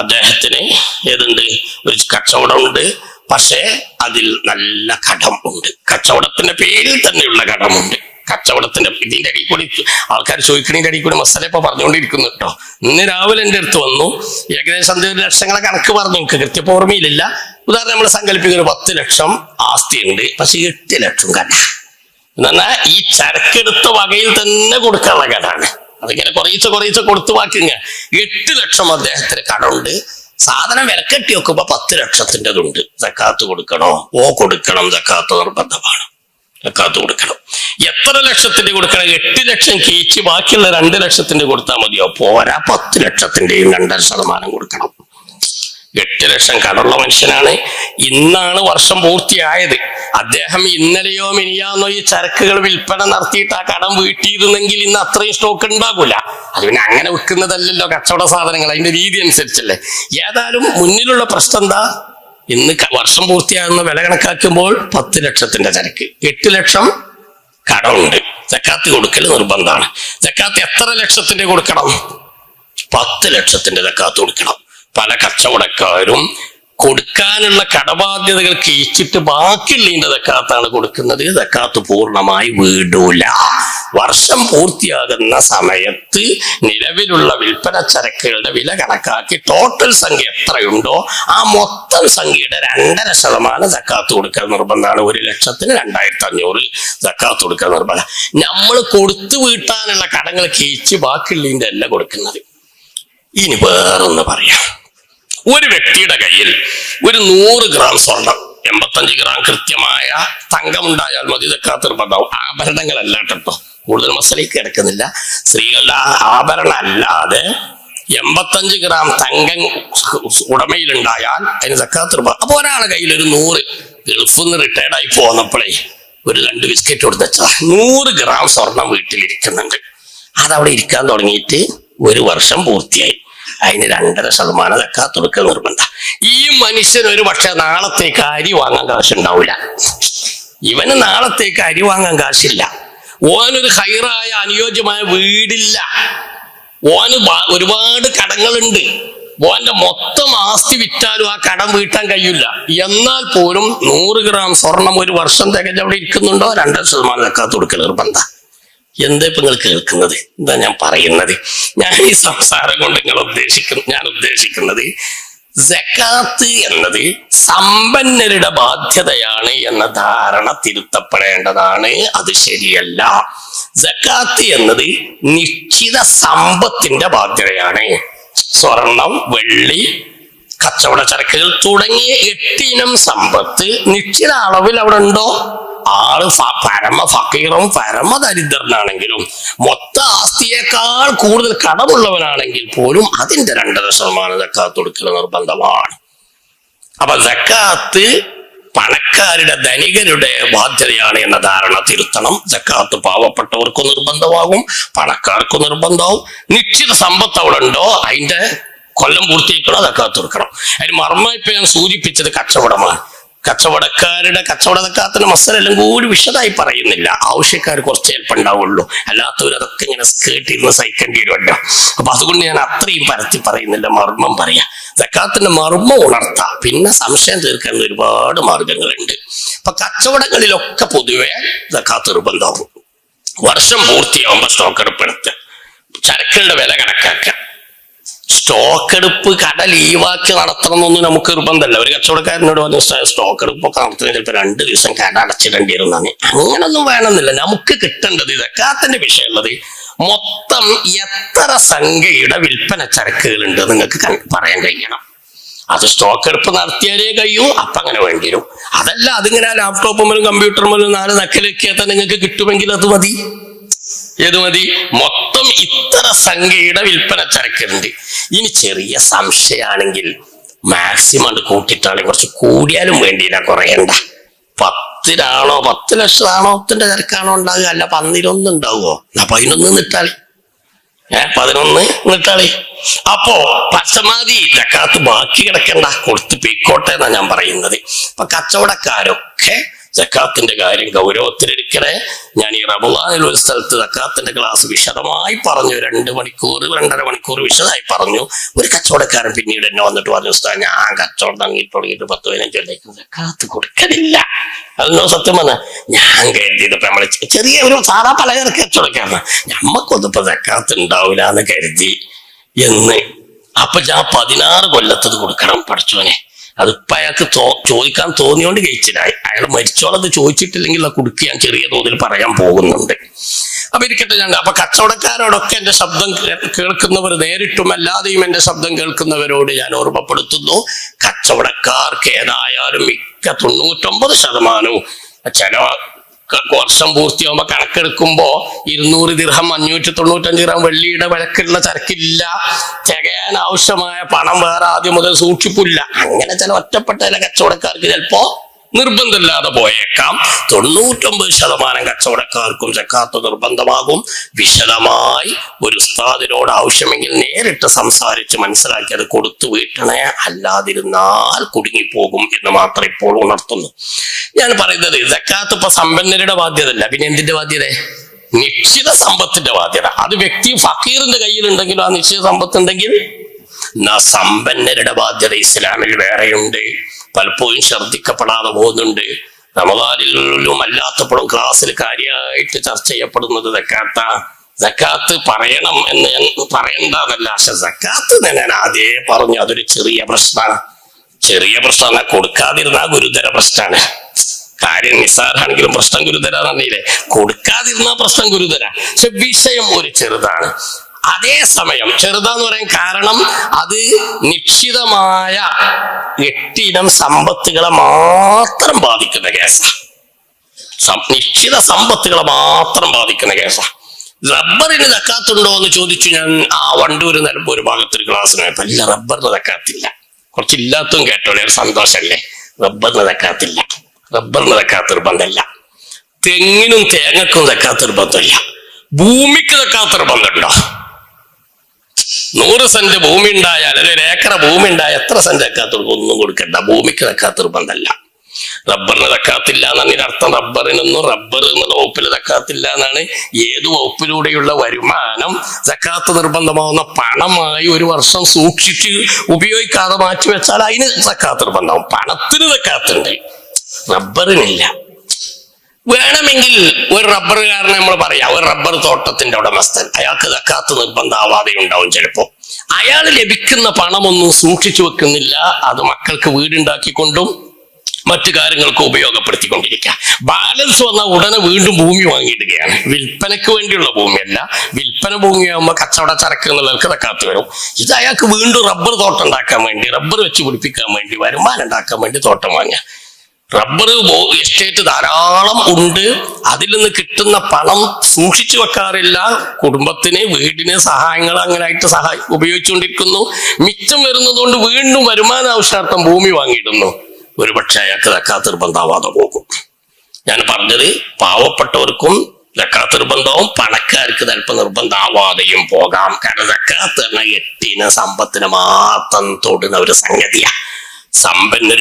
അദ്ദേഹത്തിന് ഏതുണ്ട്, ഒരു കച്ചവടമുണ്ട്. പക്ഷേ അതിൽ നല്ല കടം ഉണ്ട്. കച്ചവടത്തിന്റെ പേരിൽ തന്നെയുള്ള കടമുണ്ട്. കച്ചവടത്തിന്റെ ഇതിന്റെ അടിയിൽ കൂടി ആൾക്കാർ ചോദിക്കണതിന്റെ അടിയിൽ കൂടി മസാല ഇപ്പൊ പറഞ്ഞുകൊണ്ടിരിക്കുന്നു കേട്ടോ. ഇന്ന് രാവിലെ എൻ്റെ അടുത്ത് വന്നു, ഏകദേശം 5 ലക്ഷങ്ങളെ കണക്ക് പറഞ്ഞു. എനിക്ക് കൃത്യപ്പോ ഓർമ്മയിലില്ല. ഉദാഹരണം നമ്മൾ സങ്കല്പിക്കുന്ന 10 ലക്ഷം ആസ്തി ഉണ്ട്, പക്ഷെ 8 ലക്ഷം കട. എന്നാൽ ഈ ചരക്കെടുത്ത വകയിൽ തന്നെ കൊടുക്കാനുള്ള കടാണ്. അതിങ്ങനെ കുറയിച്ച കൊടുത്തു വാക്കിങ്ങ 8 ലക്ഷം അദ്ദേഹത്തിന് കടമുണ്ട്. സാധനം വിലക്കെട്ടി വെക്കുമ്പോ 10 ലക്ഷത്തിൻ്റെതുണ്ട്. സക്കാത്ത് കൊടുക്കണോ? കൊടുക്കണം. സക്കാത്ത് നിർബന്ധമാണ്. സക്കാത്ത് കൊടുക്കണം. എത്ര ലക്ഷത്തിന്റെ കൊടുക്കണം? 8 ലക്ഷം കീച്ച് ബാക്കിയുള്ള 2 ലക്ഷത്തിന്റെ കൊടുത്താൽ മതിയോ? പോരാ, 10 ലക്ഷത്തിന്റെയും 2.5% കൊടുക്കണം. 8 ലക്ഷം കടമുള്ള മനുഷ്യനാണ്. ഇന്നാണ് വർഷം പൂർത്തിയായത്. അദ്ദേഹം ഇന്നലെയോ മിനിയാന്നോ ഈ ചരക്കുകൾ വിൽപ്പന നടത്തിയിട്ട് ആ കടം വീട്ടിയിരുന്നെങ്കിൽ ഇന്ന് അത്രയും സ്റ്റോക്ക് ഉണ്ടാകൂല. അത് പിന്നെ അങ്ങനെ വിൽക്കുന്നതല്ലല്ലോ കച്ചവട സാധനങ്ങൾ, അതിന്റെ രീതി അനുസരിച്ചല്ലേ. ഏതായാലും മുന്നിലുള്ള പ്രശ്നം എന്താ? ഇന്ന് വർഷം പൂർത്തിയാകുന്ന വില കണക്കാക്കുമ്പോൾ 10 ലക്ഷത്തിന്റെ ചരക്ക്, 8 ലക്ഷം കടമുണ്ട്. സക്കാത്ത് കൊടുക്കൽ നിർബന്ധമാണ്. സക്കാത്ത് എത്ര ലക്ഷത്തിന്റെ കൊടുക്കണം? 10 ലക്ഷത്തിന്റെ സക്കാത്ത് കൊടുക്കണം. പല കച്ചവടക്കാരും കൊടുക്കാനുള്ള കടബാധ്യതകൾ കീച്ചിട്ട് ബാക്കിയുള്ളതിന്റെ സക്കാത്താണ് കൊടുക്കുന്നത്. സക്കാത്ത് പൂർണ്ണമായി വീടൂല. വർഷം പൂർത്തിയാകുന്ന സമയത്ത് നിലവിലുള്ള വിൽപ്പന ചരക്കുകളുടെ വില കണക്കാക്കി ടോട്ടൽ സംഖ്യ എത്രയുണ്ടോ ആ മൊത്തം സംഖ്യയുടെ 2.5% സക്കാത്ത് കൊടുക്കാൻ നിർബന്ധമാണ്. 1 ലക്ഷത്തിന് 2500 സക്കാത്ത് കൊടുക്കാൻ നിർബന്ധം. നമ്മൾ കൊടുത്തു വീട്ടാനുള്ള കടങ്ങൾ കീച്ച് ബാക്കിയുള്ളതിന്റെ അല്ല കൊടുക്കുന്നത്. ഇനി വേറൊന്ന് പറയാം. ഒരു വ്യക്തിയുടെ കയ്യിൽ ഒരു 100 ഗ്രാം സ്വർണം, 85 ഗ്രാം കൃത്യമായ തങ്കമുണ്ടായാൽ മതി, സക്കാത്ത് നിർബന്ധമാവും. ആഭരണങ്ങളല്ല കേട്ടോ, കൂടുതൽ മസലേക്ക് കിടക്കുന്നില്ല. സ്ത്രീകളുടെ ആഭരണം അല്ലാതെ 85 ഗ്രാം തങ്കം ഉടമയിലുണ്ടായാൽ അതിന് സക്കാത്ത് നിർബന്ധം. അപ്പൊ ഒരാളുടെ കയ്യിൽ ഒരു 100 ഗൾഫിൽ നിന്ന് റിട്ടയർഡ് ആയി പോന്നപ്പോഴേ ഒരു 2 ബിസ്ക്കറ്റ് കൊടുത്തച്ചാ 100 ഗ്രാം സ്വർണം വീട്ടിലിരിക്കുന്നുണ്ട്. അതവിടെ ഇരിക്കാൻ തുടങ്ങിയിട്ട് 1 വർഷം പൂർത്തിയായി. അതിന് 2.5% സക്കാത്ത് കൊടുക്കൽ നിർബന്ധം. ഈ മനുഷ്യൻ ഒരു പക്ഷെ നാളത്തേക്ക് അരി വാങ്ങാൻ കാശുണ്ടാവില്ല. ഇവന് നാളത്തേക്ക് അരി വാങ്ങാൻ കാശില്ല. ഓനൊരു ഹൈറായ അനുയോജ്യമായ വീടില്ല. ഓന് ഒരുപാട് കടങ്ങളുണ്ട്. ഓന്റെ മൊത്തം ആസ്തി വിറ്റാലും ആ കടം വീട്ടാൻ കഴിയില്ല. എന്നാൽ പോലും 100 ഗ്രാം സ്വർണം 1 വർഷം തികഞ്ഞ അവിടെ ഇരിക്കുന്നുണ്ടോ? 2.5% സക്കാത്ത് കൊടുക്കൽ നിർബന്ധം. എന്താ ഇപ്പൊ നിങ്ങൾ കേൾക്കുന്നത്? എന്താ ഞാൻ പറയുന്നത്? ഞാൻ ഈ സംസാരം കൊണ്ട് ഞാൻ ഉദ്ദേശിക്കുന്നത് സക്കാത്ത് എന്നത് സമ്പന്നരുടെ ബാധ്യതയാണ് എന്ന ധാരണ തിരുത്തപ്പെടേണ്ടതാണ്. അത് ശരിയല്ല. സക്കാത്ത് എന്നത് നിശ്ചിത സമ്പത്തിന്റെ ബാധ്യതയാണ്. സ്വർണം, വെള്ളി, കച്ചവട ചരക്കുകൾ തുടങ്ങിയ 8 ഇനം സമ്പത്ത് നിശ്ചിത അളവിൽ അവിടെ ഉണ്ടോ? ആള് പരമ ഫക്കീറും പരമ ദരിദ്രനാണെങ്കിലും മൊത്ത ആസ്തിയേക്കാൾ കൂടുതൽ കടമുള്ളവനാണെങ്കിൽ പോലും അതിന്റെ 2.5% സക്കാത്ത് കൊടുക്കൽ നിർബന്ധമാണ്. അപ്പൊ സക്കാത്ത് പണക്കാരുടെ ധനികരുടെ ബാധ്യതയാണ് എന്ന ധാരണ തിരുത്തണം. സക്കാത്ത് പാവപ്പെട്ടവർക്കും നിർബന്ധമാകും, പണക്കാർക്കും നിർബന്ധമാവും. നിശ്ചിത സമ്പത്ത് അവിടെ ഉണ്ടോ അതിന്റെ കൊല്ലം പൂർത്തിയാക്കണോ സക്കാത്ത് കൊടുക്കണം. അതിന് മർമ്മം ഇപ്പൊ ഞാൻ സൂചിപ്പിച്ചത് കച്ചവടമാണ്. കച്ചവടക്കാരുടെ കച്ചവട സക്കാത്തിന്റെ മസലെല്ലാം കൂടി വിശദമായി പറയുന്നില്ല. ആവശ്യക്കാർ കുറച്ച് ഏൽപ്പുണ്ടാവുള്ളൂ, അല്ലാത്തവർ അതൊക്കെ ഇങ്ങനെ കേട്ടിരുന്ന് സഹിക്കേണ്ടി വരുമല്ലോ. അപ്പൊ അതുകൊണ്ട് ഞാൻ അത്രയും പരത്തി പറയുന്നില്ല, മർമ്മം പറയാം. സക്കാത്തിന്റെ മർമ്മം ഉണർത്താം, പിന്നെ സംശയം തീർക്കാൻ ഒരുപാട് മാർഗങ്ങളുണ്ട്. അപ്പൊ കച്ചവടങ്ങളിലൊക്കെ പൊതുവെ സക്കാത്ത് നിർബന്ധമാകും. വർഷം പൂർത്തിയാവുമ്പോ സ്റ്റോക്ക് എടുപ്പ് എടുത്ത് ചരക്കുകളുടെ വില കണക്കാക്കാം. സ്റ്റോക്ക് എടുപ്പ് കട ലീവാക്കി നടത്തണമെന്നൊന്നും നമുക്ക് നിർബന്ധമല്ല. ഒരു കച്ചവടക്കാരനോട് പറഞ്ഞ സ്റ്റോക്ക് എടുപ്പൊക്കെ നടത്തുന്നത് ചിലപ്പോൾ 2 ദിവസം കട അടച്ചിടേണ്ടി വരുന്നതാണ്. അങ്ങനൊന്നും വേണമെന്നില്ല. നമുക്ക് കിട്ടേണ്ടത് സക്കാത്തിന്റെ വിഷയമുള്ളത് മൊത്തം എത്ര സംഖ്യയുടെ വിൽപ്പന ചരക്കുകൾ ഉണ്ട് നിങ്ങൾക്ക് പറയാൻ കഴിയണം. അത് സ്റ്റോക്ക് എടുപ്പ് നടത്തിയാലേ കഴിയൂ. അപ്പൊ അങ്ങനെ വേണ്ടി വരും. അതല്ല അതിങ്ങനെ ലാപ്ടോപ്പ് മുതലും കമ്പ്യൂട്ടർ മുതലും 4 നക്കലൊക്കെയാൽ നിങ്ങൾക്ക് കിട്ടുമെങ്കിൽ അത് മതി. ഏത് മതി? മൊത്തം ഇത്ര സംഖ്യയുടെ വിൽപ്പന ചരക്കുണ്ട്. ഇനി ചെറിയ സംശയമാണെങ്കിൽ മാക്സിമം കൂട്ടിയിട്ടാണെങ്കിൽ കുറച്ച് കൂടിയാലും വേണ്ടിയില്ല, കുറയണ്ട. 10 ലക്ഷമാണോ 10 ചരക്കാണോ ഉണ്ടാകുക? അല്ല 11 ഉണ്ടാവുമോ? 11 നിട്ടാളി, 11 നിട്ടാളി. അപ്പോ പരമാവധി സക്കാത്ത് ബാക്കി കിടക്കണ്ട, കൊടുത്ത് പൊയ്ക്കോട്ടെ എന്നാ ഞാൻ പറയുന്നത്. അപ്പൊ കച്ചവടക്കാരൊക്കെ സക്കാത്തിന്റെ കാര്യം ഗൗരവത്തിലെടുക്കണേ. ഞാൻ ഈ റമളാനിൽ ഒരു സ്ഥലത്ത് സക്കാത്തിന്റെ ക്ലാസ് വിശദമായി പറഞ്ഞു, 2 മണിക്കൂർ 2.5 മണിക്കൂർ വിശദമായി പറഞ്ഞു. ഒരു കച്ചവടക്കാരൻ പിന്നീട് എന്നെ വന്നിട്ട് പറഞ്ഞു, ഉസ്താദ് ഞാൻ കച്ചവടം തുടങ്ങിയിട്ട് 10-15 കൊല്ലത്തേക്ക് സക്കാത്ത് കൊടുക്കലില്ല. അതെന്നോ സത്യം പറഞ്ഞ ഞാൻ കരുതിയത് ഇപ്പൊ നമ്മള് ചെറിയ ഒരു സാധാ പലചരക്ക് കച്ചവടക്കാരനാ, നമ്മക്കൊന്നും ഇപ്പൊ സക്കാത്ത് ഉണ്ടാവില്ല എന്ന് കരുതി എന്ന്. അപ്പൊ ഞാൻ 16 കൊല്ലത്തത് കൊടുക്കണം പഠിച്ചോനെ. അതിപ്പോ അയാൾക്ക് ചോദിക്കാൻ തോന്നിയോണ്ട് കഴിച്ചില്ല. അയാൾ മരിച്ചോളത് ചോദിച്ചിട്ടില്ലെങ്കിൽ ആ കുടുക്കി ഞാൻ ചെറിയ തോതിൽ പറയാൻ പോകുന്നുണ്ട്. അപ്പൊ ഇരിക്കട്ടെ. അപ്പൊ കച്ചവടക്കാരോടൊക്കെ എന്റെ ശബ്ദം കേൾക്കുന്നവർ നേരിട്ടും അല്ലാതെയും എന്റെ ശബ്ദം കേൾക്കുന്നവരോട് ഞാൻ ഓർമ്മപ്പെടുത്തുന്നു, കച്ചവടക്കാർക്ക് ഏതായാലും മിക്ക 99% ചില വർഷം പൂർത്തിയാകുമ്പോ കണക്കെടുക്കുമ്പോ 200 ദിർഹം 595 ദിർഹം വെള്ളിയുടെ വിലക്കുള്ള ചരക്കില്ല, തികയാൻ ആവശ്യമായ പണം വേറെ ആദ്യം മുതൽ സൂക്ഷിപ്പില്ല. അങ്ങനെ ചില ഒറ്റപ്പെട്ട ചില കച്ചവടക്കാർക്ക് ചിലപ്പോ നിർബന്ധമില്ലാതെ പോയേക്കാം. 99% കച്ചവടക്കാർക്കും സക്കാത്ത് നിർബന്ധമാകും. വിശദമായി ഒരു ഉസ്താദിനോട് ആവശ്യമെങ്കിൽ നേരിട്ട് സംസാരിച്ച് മനസ്സിലാക്കി അത് കൊടുത്തു വീട്ടണേ, അല്ലാതിരുന്നാൽ കുടുങ്ങിപ്പോകും എന്ന് മാത്രം ഇപ്പോൾ ഉണർത്തുന്നു. ഞാൻ പറയുന്നത് സക്കാത്ത് ഇപ്പൊ സമ്പന്നരുടെ ബാധ്യതയല്ല, പിന്നെ എന്തിന്റെ ബാധ്യത? നിശ്ചിത സമ്പത്തിന്റെ ബാധ്യത. അത് വ്യക്തി ഫക്കീറിന്റെ കയ്യിലുണ്ടെങ്കിലും ആ നിശ്ചിത സമ്പത്തുണ്ടെങ്കിൽ സമ്പന്നരുടെ ബാധ്യത ഇസ്ലാമിൽ വേറെയുണ്ട്. പലപ്പോഴും ശ്രദ്ധിക്കപ്പെടാതെ പോകുന്നുണ്ട്. റമളാനിലും അല്ലാത്തപ്പോഴും ക്ലാസ്സിൽ കാര്യമായിട്ട് ചർച്ച ചെയ്യപ്പെടുന്നത് സക്കാത്ത് പറയണം എന്ന് ഞാൻ പറയേണ്ടതല്ല. പക്ഷെ സക്കാത്ത് ഞാൻ ആദ്യമേ പറഞ്ഞു, അതൊരു ചെറിയ പ്രശ്നമാണ്. കൊടുക്കാതിരുന്ന ഗുരുതര പ്രശ്നമാണ്. കാര്യം നിസ്സാരാണെങ്കിലും പ്രശ്നം ഗുരുതരാന്നറിയില്ലേ? കൊടുക്കാതിരുന്ന പ്രശ്നം ഗുരുതര, പക്ഷെ വിഷയം ഒരു ചെറുതാണ്. അതേസമയം ചെറുതാന്ന് പറയാൻ കാരണം അത് നിശ്ചിതമായ 8 ഇനം സമ്പത്തുകളെ മാത്രം ബാധിക്കുന്ന കേസാണ്. നിശ്ചിത സമ്പത്തുകളെ മാത്രം ബാധിക്കുന്ന കേസാണ്. റബ്ബറിന് സക്കാത്തുണ്ടോ എന്ന് ചോദിച്ചു ഞാൻ വണ്ടൂര് നിലമ്പൂർ ഭാഗത്തൊരു ക്ലാസ്സിന് പോയപ്പോ ഇല്ല, റബ്ബറിന് സക്കാത്തില്ല. കുറച്ചില്ലാത്തതും കേട്ടോളെ, ഒരു സന്തോഷല്ലേ. റബ്ബറിന് സക്കാത്തില്ല. റബ്ബറിന് സക്കാത്ത് നിർബന്ധമില്ല. തെങ്ങിനും തേങ്ങക്കും സക്കാത്ത് നിർബന്ധമില്ല. ഭൂമിക്ക് സക്കാത്ത് നിർബന്ധമുണ്ടോ? 100 സെന്റ് ഭൂമി ഉണ്ടായാൽ, അല്ലെങ്കിൽ 1 ഏക്കർ ഭൂമി ഉണ്ടായാൽ എത്ര സെന്റ് സക്കാത്ത് ഒന്നും കൊടുക്കണ്ട. ഭൂമിക്ക് സക്കാത്ത് നിർബന്ധമല്ല. റബ്ബറിന് സക്കാത്തില്ല എന്നാണ് ഇതിനർത്ഥം. റബ്ബർ എന്നുള്ള വകുപ്പിൽ സക്കാത്തില്ല എന്നാണ്. ഏത് വകുപ്പിലൂടെയുള്ള വരുമാനം സക്കാത്ത് നിർബന്ധമാവുന്ന പണമായി ഒരു വർഷം സൂക്ഷിച്ച് ഉപയോഗിക്കാതെ മാറ്റി വെച്ചാൽ അതിന് സക്കാത്ത് നിർബന്ധമാവും. പണത്തിന് സക്കാത്തുണ്ട്, റബ്ബറിനില്ല. വേണമെങ്കിൽ ഒരു റബ്ബറുകാരനെ നമ്മൾ പറയാം, ഒരു റബ്ബർ തോട്ടത്തിന്റെ ഉടമസ്ഥൻ, അയാൾക്ക് സക്കാത്ത് നിർബന്ധമാവാതെ ഉണ്ടാവും. ചിലപ്പോ അയാൾ ലഭിക്കുന്ന പണമൊന്നും സൂക്ഷിച്ചു വെക്കുന്നില്ല. അത് മക്കൾക്ക് വീടുണ്ടാക്കിക്കൊണ്ടും മറ്റു കാര്യങ്ങൾക്ക് ഉപയോഗപ്പെടുത്തിക്കൊണ്ടിരിക്കുക. ബാലൻസ് വന്ന ഉടനെ വീണ്ടും ഭൂമി വാങ്ങിയിടുകയാണ്. വിൽപ്പനയ്ക്ക് വേണ്ടിയുള്ള ഭൂമിയല്ല. വിൽപ്പന ഭൂമിയാകുമ്പോൾ കച്ചവട ചരക്ക് എന്നുള്ളവർക്ക് സക്കാത്ത് വരും. ഇത് അയാൾക്ക് വീണ്ടും റബ്ബർ തോട്ടം ഉണ്ടാക്കാൻ വേണ്ടി, റബ്ബർ വെച്ച് പിടിപ്പിക്കാൻ വേണ്ടി, വരുമാനം ഉണ്ടാക്കാൻ വേണ്ടി തോട്ടം വാങ്ങുക. റബ്ബർ എസ്റ്റേറ്റ് ധാരാളം ഉണ്ട്. അതിൽ നിന്ന് കിട്ടുന്ന പണം സൂക്ഷിച്ചു വെക്കാറില്ല. കുടുംബത്തിന്, വീടിന് സഹായങ്ങൾ അങ്ങനെയായിട്ട് ഉപയോഗിച്ചുകൊണ്ടിരിക്കുന്നു. മിച്ചം വരുന്നതുകൊണ്ട് വീണ്ടും വരുമാന ആവശ്യാർത്ഥം ഭൂമി വാങ്ങിയിടുന്നു. ഒരുപക്ഷെ അയാൾക്ക് സക്കാത്ത് നിർബന്ധമാവാതെ പോകും. ഞാൻ പറഞ്ഞത് പാവപ്പെട്ടവർക്കും സക്കാത്ത് നിർബന്ധവും പണക്കാർക്ക് ചിലപ്പോൾ നിർബന്ധമാവാതെയും പോകാം. കാരണം സക്കാത്ത് പറഞ്ഞ 8 ഇനം സമ്പത്തിന് മാത്രം തൊടുന്ന ഒരു സംഗതിയാ. സമ്പന്നര്